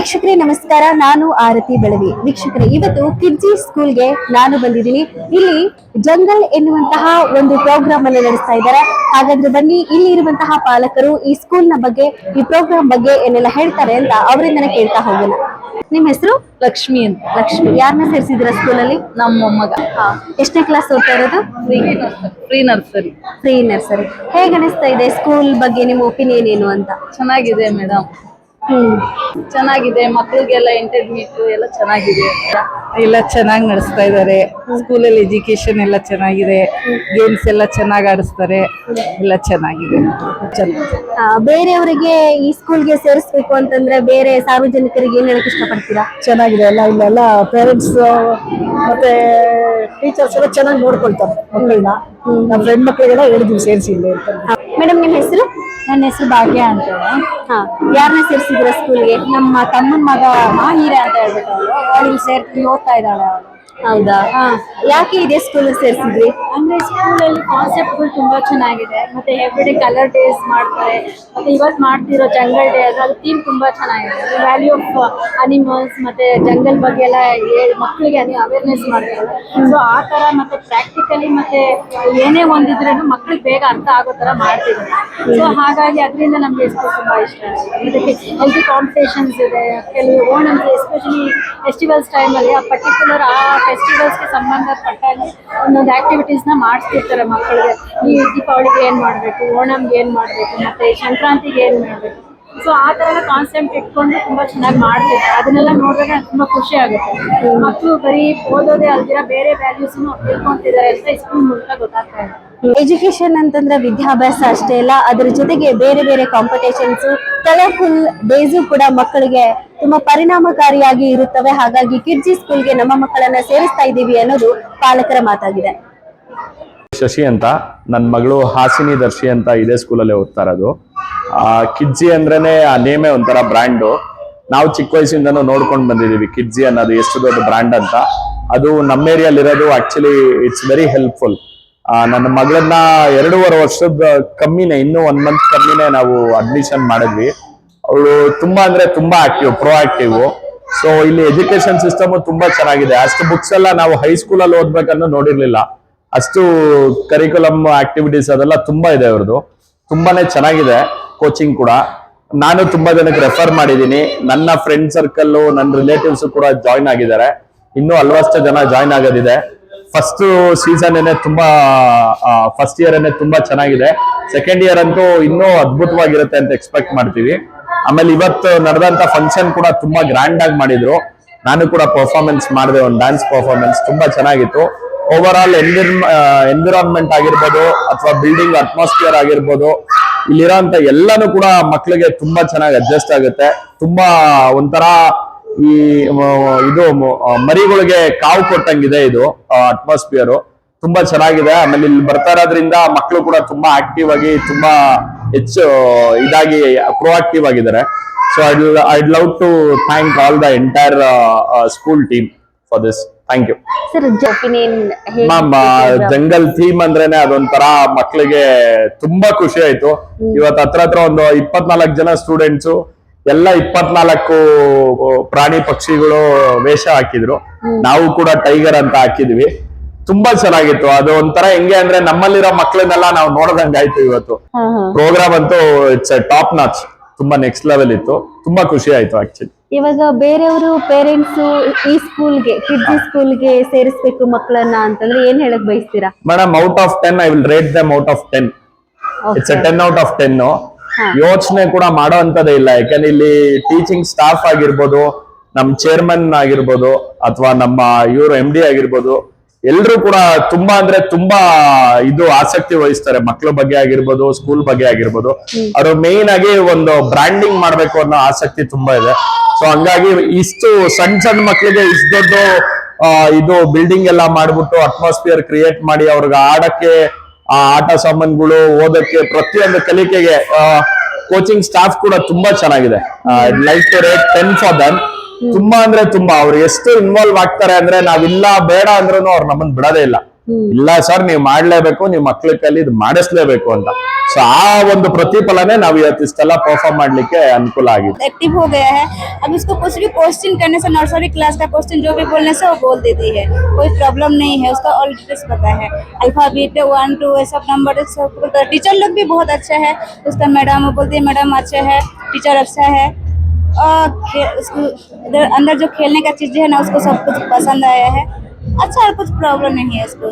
ವೀಕ್ಷಕರೇ ನಮಸ್ಕಾರ, ನಾನು ಆರತಿ ಬೆಳವಿ. ವೀಕ್ಷಕರೇ, ಇವತ್ತು ಕಿಡ್ಜಿ ಸ್ಕೂಲ್ಗೆ ನಾನು ಬಂದಿದ್ದೀನಿ. ಇಲ್ಲಿ ಜಂಗಲ್ ಎನ್ನುವಂತಹ ಒಂದು ಪ್ರೋಗ್ರಾಮ್ ಅನ್ನು ನಡೆಸ್ತಾ ಇದ್ದಾರೆ. ಹಾಗಾದ್ರೆ ಬನ್ನಿ, ಇಲ್ಲಿ ಇರುವಂತಹ ಪಾಲಕರು ಈ ಸ್ಕೂಲ್ ನ ಬಗ್ಗೆ, ಈ ಪ್ರೋಗ್ರಾಮ್ ಬಗ್ಗೆ ಏನೆಲ್ಲ ಹೇಳ್ತಾರೆ ಅಂತ ಅವರಿಂದನೇ ಕೇಳ್ತಾ ಹೋಗೋಣ. ನಿಮ್ ಹೆಸರು? ಲಕ್ಷ್ಮಿ ಅಂತ. ಲಕ್ಷ್ಮಿ. ಯಾರನ್ನ ಸೇರಿಸಿದ್ರ ಸ್ಕೂಲಲ್ಲಿ? ನಮ್ಮ ಮೊಮ್ಮಗ. ಎಷ್ಟನೇ ಕ್ಲಾಸ್ ಓದ್ತಾ ಇರೋದು? Pre nursery. Pre nursery. ಹೇಗೆ ಅನಿಸ್ತಾ ಇದೆ ಸ್ಕೂಲ್ ಬಗ್ಗೆ ನಿಮ್ಮ ಒಪಿನಿಯನ್ ಏನು ಅಂತ? ಚೆನ್ನಾಗಿದೆ ಮೇಡಮ್, ಚೆನ್ನಾಗಿದೆ. ಮಕ್ಕಳಿಗೆಲ್ಲ ಇಂಟರ್ಮೀಡಿಯೇಟ್ ಎಲ್ಲ ಚೆನ್ನಾಗಿದೆ, ಎಲ್ಲ ಚೆನ್ನಾಗಿ ನಡೆಸ್ತಾ ಇದ್ದಾರೆ. ಸ್ಕೂಲಲ್ಲಿ ಎಜುಕೇಶನ್ ಎಲ್ಲ ಚೆನ್ನಾಗಿದೆ, ಗೇಮ್ಸ್ ಎಲ್ಲ ಚೆನ್ನಾಗಿ ಆಡಿಸ್ತಾರೆ, ಎಲ್ಲ ಚೆನ್ನಾಗಿದೆ. ಬೇರೆಯವರಿಗೆ ಈ ಸ್ಕೂಲ್ಗೆ ಸೇರಿಸ್ಬೇಕು ಅಂತಂದ್ರೆ ಬೇರೆ ಸಾರ್ವಜನಿಕರಿಗೆ ಏನ್ ಹೇಳಕ್ ಇಷ್ಟಪಡ್ತೀರಾ? ಚೆನ್ನಾಗಿದೆ ಎಲ್ಲ. ಇಲ್ಲೆಲ್ಲ ಪೇರೆಂಟ್ಸ್ ಮತ್ತೆ ಟೀಚರ್ಸ್ ಎಲ್ಲ ಚೆನ್ನಾಗಿ ನೋಡ್ಕೊಳ್ತಾರೆ ಮಕ್ಕಳನ್ನ. ನಮ್ಮ ಫ್ರೆಂಡ್ ಮಕ್ಕಳಿಗೆಲ್ಲ ಹೇಳಿದ್ವಿ ಸೇರಿಸಿ ಇಲ್ಲಿ ಅಂತ. ಮೇಡಮ್, ನಿಮ್ಮ ಹೆಸರು? ನನ್ನ ಹೆಸರು ಭಾಗ್ಯ ಅಂತ. ಯಾರನ್ನ ಸೇರಿಸಿದ್ರ ಸ್ಕೂಲ್ಗೆ? ನಮ್ಮ ತಮ್ಮನ ಮಗ ಮಾಹಿರೆ ಅಂತ ಹೇಳ್ಬಿಟ್ಟು ಅವಳು ಸೇರ್ತಿ ಓದ್ತಾ ಇದ್ದಾಳೆ ಅವಳು. ಹೌದಾ? ಯಾಕೆ ಇದೇ ಸ್ಕೂಲ್ ಸೇರಿಸಿದ್ರಿ? ಅಂದ್ರೆ ಸ್ಕೂಲಲ್ಲಿ ಕಾನ್ಸೆಪ್ಟ್ಗಳು ತುಂಬಾ ಚೆನ್ನಾಗಿದೆ. ಮತ್ತೆ ಎವ್ರಿಡೇ ಕಲರ್ ಡೇಸ್ ಮಾಡ್ತಾರೆ. ಮತ್ತೆ ಇವತ್ತು ಮಾಡ್ತಿರೋ ಜಂಗಲ್ ಡೇ ಅದು ಥೀಮ್ ತುಂಬಾ ಚೆನ್ನಾಗಿದೆ. ವ್ಯಾಲ್ಯೂ ಆಫ್ ಅನಿಮಲ್ಸ್ ಮತ್ತೆ ಜಂಗಲ್ ಬಗ್ಗೆ ಎಲ್ಲ ಮಕ್ಕಳಿಗೆ ಅವೇರ್ನೆಸ್ ಮಾಡ್ತಾರೆ. ಸೊ ಆ ತರ ಮತ್ತೆ ಪ್ರಾಕ್ಟಿಕಲಿ ಮತ್ತೆ ಏನೇ ಒಂದಿದ್ರೂ ಮಕ್ಕಳಿಗೆ ಬೇಗ ಅರ್ಥ ಆಗೋ ತರ ಮಾಡ್ತಿದ್ದಾರೆ. ಸೊ ಹಾಗಾಗಿ ಅದರಿಂದ ನಮ್ಗೆ ಸ್ಕೂಲ್ ತುಂಬಾ ಇಷ್ಟ ಆಗಿದೆ. ಹೆಲ್ತಿ ಕಾಂಪಿಟೇಷನ್ಸ್ ಇದೆ. ಕೆಲವು ಓಣಂ ಎಸ್ಪೆಷಲಿ ಫೆಸ್ಟಿವಲ್ಸ್ ಟೈಮಲ್ಲಿ ಆ ಪರ್ಟಿಕ್ಯುಲರ್ ಆ ಫೆಸ್ಟಿವಲ್ಸ್ಗೆ ಸಂಬಂಧಪಟ್ಟಾಗ ಒಂದೊಂದು ಆಕ್ಟಿವಿಟೀಸ್ನ ಮಾಡಿಸ್ತಿರ್ತಾರೆ ಮಕ್ಕಳಿಗೆ. ಈ ದೀಪಾವಳಿಗೆ ಏನು ಮಾಡಬೇಕು, ಓಣಂಗೆ ಏನು ಮಾಡಬೇಕು, ಮತ್ತೆ ಸಂಕ್ರಾಂತಿಗೆ ಏನು ಮಾಡಬೇಕು. ಸೊ ಆ ಥರ ಎಲ್ಲ ಕಾನ್ಸೆಪ್ಟ್ ಇಟ್ಕೊಂಡು ತುಂಬ ಚೆನ್ನಾಗಿ ಮಾಡ್ತಿರ್ತಾರೆ. ಅದನ್ನೆಲ್ಲ ನೋಡಿದಾಗ ತುಂಬ ಖುಷಿ ಆಗುತ್ತೆ. ಮಕ್ಕಳು ಬರೀ ಓದೋದೇ ಅಲ್ದಿರ ಬೇರೆ ವ್ಯಾಲ್ಯೂಸ್ನು ತಿಳ್ಕೊಂತಿದ್ದಾರೆ ಅಂತ ಸ್ಕೂಲ್ ಮೂಲಕ ಗೊತ್ತಾಗ್ತಾ ಇದೆ. ಎಜುಕೇಶನ್ ಅಂತಂದ್ರೆ ವಿದ್ಯಾಭ್ಯಾಸ ಅಷ್ಟೇ ಅಲ್ಲ, ಅದರ ಜೊತೆಗೆ ಬೇರೆ ಬೇರೆ ಕಾಂಪಿಟೇಷನ್ಸ್, ಕಲರ್ಫುಲ್ ಡೇಸು ಕೂಡ ಮಕ್ಕಳಿಗೆ ತುಂಬಾ ಪರಿಣಾಮಕಾರಿಯಾಗಿ ಇರುತ್ತವೆ. ಹಾಗಾಗಿ ಕಿಡ್ಜಿ ಸ್ಕೂಲ್ಗೆ ನಮ್ಮ ಮಕ್ಕಳನ್ನ ಸೇರಿಸ್ತಾ ಇದ್ದೀವಿ ಅನ್ನೋದು ಪಾಲಕರ ಮಾತಾಗಿದೆ. ಶಶಿ ಅಂತ, ನನ್ನ ಮಗಳು ಹಾಸಿನಿ ದರ್ಶಿ ಅಂತ ಇದೇ ಸ್ಕೂಲಲ್ಲಿ ಓದ್ತಾ ಇರೋದು. ಕಿಡ್ಜಿ ಅಂದ್ರೇನೆ ಆ ನೇಮೇ ಒಂಥರ ಬ್ರ್ಯಾಂಡು. ನಾವು ಚಿಕ್ಕ ವಯಸ್ಸಿಂದನೂ ನೋಡ್ಕೊಂಡು ಬಂದಿದೀವಿ ಕಿಡ್ಜಿ ಅನ್ನೋದು ಎಷ್ಟು ದೊಡ್ಡ ಬ್ರ್ಯಾಂಡ್ ಅಂತ. ಅದು ನಮ್ಮ ಏರಿಯಾಲಿರೋದು ಆಕ್ಚುಲಿ ಇಟ್ಸ್ ವೆರಿ ಹೆಲ್ಪ್ಫುಲ್. ನನ್ನ ಮಗಳನ್ನ 2.5 ವರ್ಷದ ಕಮ್ಮಿನೇ, ಇನ್ನೂ 1 ಮಂತ್ ಕಮ್ಮಿನೇ ನಾವು ಅಡ್ಮಿಷನ್ ಮಾಡಿದ್ವಿ. ಅವಳು ತುಂಬಾ ಅಂದ್ರೆ ತುಂಬಾ ಆಕ್ಟಿವ್, ಪ್ರೋ ಆಕ್ಟಿವ್. ಸೊ ಇಲ್ಲಿ ಎಜುಕೇಶನ್ ಸಿಸ್ಟಮ್ ತುಂಬಾ ಚೆನ್ನಾಗಿದೆ. ಅಷ್ಟು ಬುಕ್ಸ್ ಎಲ್ಲ ನಾವು ಹೈಸ್ಕೂಲಲ್ಲಿ ಓದ್ಬೇಕನ್ನೋ ನೋಡಿರ್ಲಿಲ್ಲ. ಅಷ್ಟು ಕರಿಕ್ಯುಲಮ್ ಆಕ್ಟಿವಿಟೀಸ್ ಅದೆಲ್ಲ ತುಂಬಾ ಇದೆ ಅವ್ರದ್ದು. ತುಂಬಾನೇ ಚೆನ್ನಾಗಿದೆ ಕೋಚಿಂಗ್ ಕೂಡ. ನಾನು ತುಂಬಾ ಜನಕ್ಕೆ ರೆಫರ್ ಮಾಡಿದ್ದೀನಿ. ನನ್ನ ಫ್ರೆಂಡ್ ಸರ್ಕಲ್, ನನ್ನ ರಿಲೇಟಿವ್ಸ್ ಕೂಡ ಜಾಯ್ನ್ ಆಗಿದ್ದಾರೆ. ಇನ್ನೂ ಹಲವಷ್ಟು ಜನ ಜಾಯ್ನ್ ಆಗೋದಿದೆ. ಫಸ್ಟ್ ಸೀಸನ್ ತುಂಬಾ ಫಸ್ಟ್ ಇಯರ್ ತುಂಬಾ ಚೆನ್ನಾಗಿದೆ. ಸೆಕೆಂಡ್ ಇಯರ್ ಅಂತೂ ಇನ್ನೂ ಅದ್ಭುತವಾಗಿರುತ್ತೆ ಅಂತ ಎಕ್ಸ್ಪೆಕ್ಟ್ ಮಾಡ್ತೀವಿ. ಆಮೇಲೆ ಇವತ್ತು ನಡೆದಂತ ಫಂಕ್ಷನ್ ಕೂಡ ತುಂಬಾ ಗ್ರ್ಯಾಂಡ್ ಆಗಿ ಮಾಡಿದ್ರು. ನಾನು ಕೂಡ ಪರ್ಫಾರ್ಮೆನ್ಸ್ ಮಾಡಿದೆ, ಒಂದು ಡ್ಯಾನ್ಸ್ ಪರ್ಫಾರ್ಮೆನ್ಸ್ ತುಂಬಾ ಚೆನ್ನಾಗಿತ್ತು. ಓವರ್ ಆಲ್ ಎನ್ವಿರಾನ್ಮೆಂಟ್ ಆಗಿರ್ಬೋದು ಅಥವಾ ಬಿಲ್ಡಿಂಗ್ ಅಟ್ಮಾಸ್ಫಿಯರ್ ಆಗಿರ್ಬೋದು, ಇಲ್ಲಿರೋಂತ ಎಲ್ಲಾನು ಕೂಡ ಮಕ್ಕಳಿಗೆ ತುಂಬಾ ಚೆನ್ನಾಗಿ ಅಡ್ಜಸ್ಟ್ ಆಗುತ್ತೆ. ತುಂಬಾ ಒಂಥರ ಈ ಇದು ಮರಿಗಳಿಗೆ ಕಾವು ಕೊಟ್ಟಂಗಿದೆ ಇದು ಅಟ್ಮಾಸ್ಫಿಯರ್. ತುಂಬಾ ಚೆನ್ನಾಗಿದೆ. ಆಮೇಲೆ ಇಲ್ಲಿ ಬರ್ತಾ ಇರೋದ್ರಿಂದ ಮಕ್ಕಳು ಕೂಡ ತುಂಬಾ ಆಕ್ಟಿವ್ ಆಗಿ, ತುಂಬಾ ಹೆಚ್ಚು ಇದಾಗಿ ಪ್ರೊಆಕ್ಟಿವ್ ಆಗಿದ್ದಾರೆ. So I'd love to thank all the entire school team for this. Thank you sir. Ma'am, jungle theme ಅಂದ್ರೇನೆ ಅದೊಂಥರ ಮಕ್ಕಳಿಗೆ ತುಂಬಾ ಖುಷಿ ಆಯ್ತು. ಇವತ್ತು ಹತ್ರ ಒಂದು 24 ಜನ ಸ್ಟೂಡೆಂಟ್ಸು ಎಲ್ಲ 24 ಪ್ರಾಣಿ ಪಕ್ಷಿಗಳು ವೇಷ ಹಾಕಿದ್ರು. ನಾವು ಕೂಡ ಟೈಗರ್ ಅಂತ ಹಾಕಿದ್ವಿ. ತುಂಬಾ ಚೆನ್ನಾಗಿತ್ತು. ಅದು ಒಂಥರ ಹೆಂಗೆ ಅಂದ್ರೆ ನಮ್ಮಲ್ಲಿರೋ ಮಕ್ಕಳನ್ನೆಲ್ಲ ನಾವು ನೋಡ್ದಂಗಾಯ್ತು. ಇವತ್ತು ಪ್ರೋಗ್ರಾಮ್ ಅಂತೂ ಇಟ್ಸ್ ಟಾಪ್ ನಾಚ್, ತುಂಬಾ ನೆಕ್ಸ್ಟ್ ಲೆವೆಲ್ ಇತ್ತು. ತುಂಬಾ ಖುಷಿ ಆಯ್ತು ಆಕ್ಚುಲಿ. ಇವಾಗ ಬೇರೆಯವರು ಪೇರೆಂಟ್ಸ್ ಈ ಸ್ಕೂಲ್ಗೆ, ಕಿಡ್ಜಿ ಸ್ಕೂಲ್ಗೆ ಸೇರಿಸ್ಬೇಕು ಮಕ್ಕಳನ್ನ ಅಂತಂದ್ರೆ ಏನ್ ಹೇಳಕ್ ಬಯಸ್ತೀರಾ? Madam, out of 10 I will rate them out of 10. It's 10 out of 10. ಯೋಚನೆ ಕೂಡ ಮಾಡೋ ಅಂತದೇ ಇಲ್ಲ. ಯಾಕಂದ್ರೆ ಇಲ್ಲಿ ಟೀಚಿಂಗ್ ಸ್ಟಾಫ್ ಆಗಿರ್ಬೋದು, ನಮ್ ಚೇರ್ಮನ್ ಆಗಿರ್ಬೋದು, ಅಥವಾ ನಮ್ಮ ಇವರು MD ಆಗಿರ್ಬೋದು, ಎಲ್ರು ಕೂಡ ತುಂಬಾ ಅಂದ್ರೆ ತುಂಬಾ ಇದು ಆಸಕ್ತಿ ವಹಿಸ್ತಾರೆ. ಮಕ್ಕಳ ಬಗ್ಗೆ ಆಗಿರ್ಬೋದು, ಸ್ಕೂಲ್ ಬಗ್ಗೆ ಆಗಿರ್ಬೋದು. ಅವರು ಮೇನ್ ಆಗಿ ಒಂದು ಬ್ರ್ಯಾಂಡಿಂಗ್ ಮಾಡ್ಬೇಕು ಅನ್ನೋ ಆಸಕ್ತಿ ತುಂಬಾ ಇದೆ. ಸೊ ಹಂಗಾಗಿ ಇಷ್ಟು ಸಣ್ಣ ಮಕ್ಕಳಿಗೆ ಇಷ್ಟು ದೊಡ್ಡ ಇದು ಬಿಲ್ಡಿಂಗ್ ಎಲ್ಲ ಮಾಡ್ಬಿಟ್ಟು ಅಟ್ಮಾಸ್ಫಿಯರ್ ಕ್ರಿಯೇಟ್ ಮಾಡಿ ಅವ್ರಿಗೆ ಆಡಕ್ಕೆ ಆಟ ಸಾಮಾನುಗಳು, ಓದಕ್ಕೆ, ಪ್ರತಿಯೊಂದು ಕಲಿಕೆಗೆ ಕೋಚಿಂಗ್ ಸ್ಟಾಫ್ ಕೂಡ ತುಂಬಾ ಚೆನ್ನಾಗಿದೆ. Like to rate 10 for them. ತುಂಬಾ ಅಂದ್ರೆ ತುಂಬಾ ಅವ್ರು ಎಷ್ಟು ಇನ್ವಾಲ್ವ್ ಆಗ್ತಾರೆ ಅಂದ್ರೆ ನಾವಿಲ್ಲ ಬೇಡ ಅಂದ್ರೂ ಅವ್ರು ನಮ್ಮನ್ನ ಬಿಡೋದೇ ಇಲ್ಲ. ಇಲ್ಲ ಸರ್ ನೀವು ಮಾಡ್ಲೇಬೇಕು, ನಿಮ್ ಮಕ್ಳ ಕೈಲಿ ಇದು ಮಾಡಿಸ್ಲೇಬೇಕು ಅಂತ. ಸೊ ಆ ಒಂದು ಪ್ರತಿಫಲನೆ ನಾವು ಇವತ್ತು ಇಷ್ಟೆಲ್ಲ ಪರ್ಫಾರ್ಮ್ ಮಾಡ್ಲಿಕ್ಕೆ ಅನುಕೂಲ ಆಗಿದೆ. एक्टिव हो गया है। अब उसको कुछ भी क्वेश्चन करने से, नर्सरी क्लास का क्वेश्चन जो भी बोलने से वो बोल देती है, कोई प्रॉब्लम नहीं है, उसका ऑल डिटेल्स पता है। अल्फाबेट 1 2 ये सब नंबर सब बोलता है। टीचर लोग भी बहुत अच्छा है, उसका मैडम वो बोलती है मैडम अच्छा है, टीचर अच्छा है। और उसको इधर अंदर जो खेलने का चीज़ है ना, उसको सब कुछ पसंद आया है। अच्छा है, कुछ प्रॉब्लम नहीं है उसको।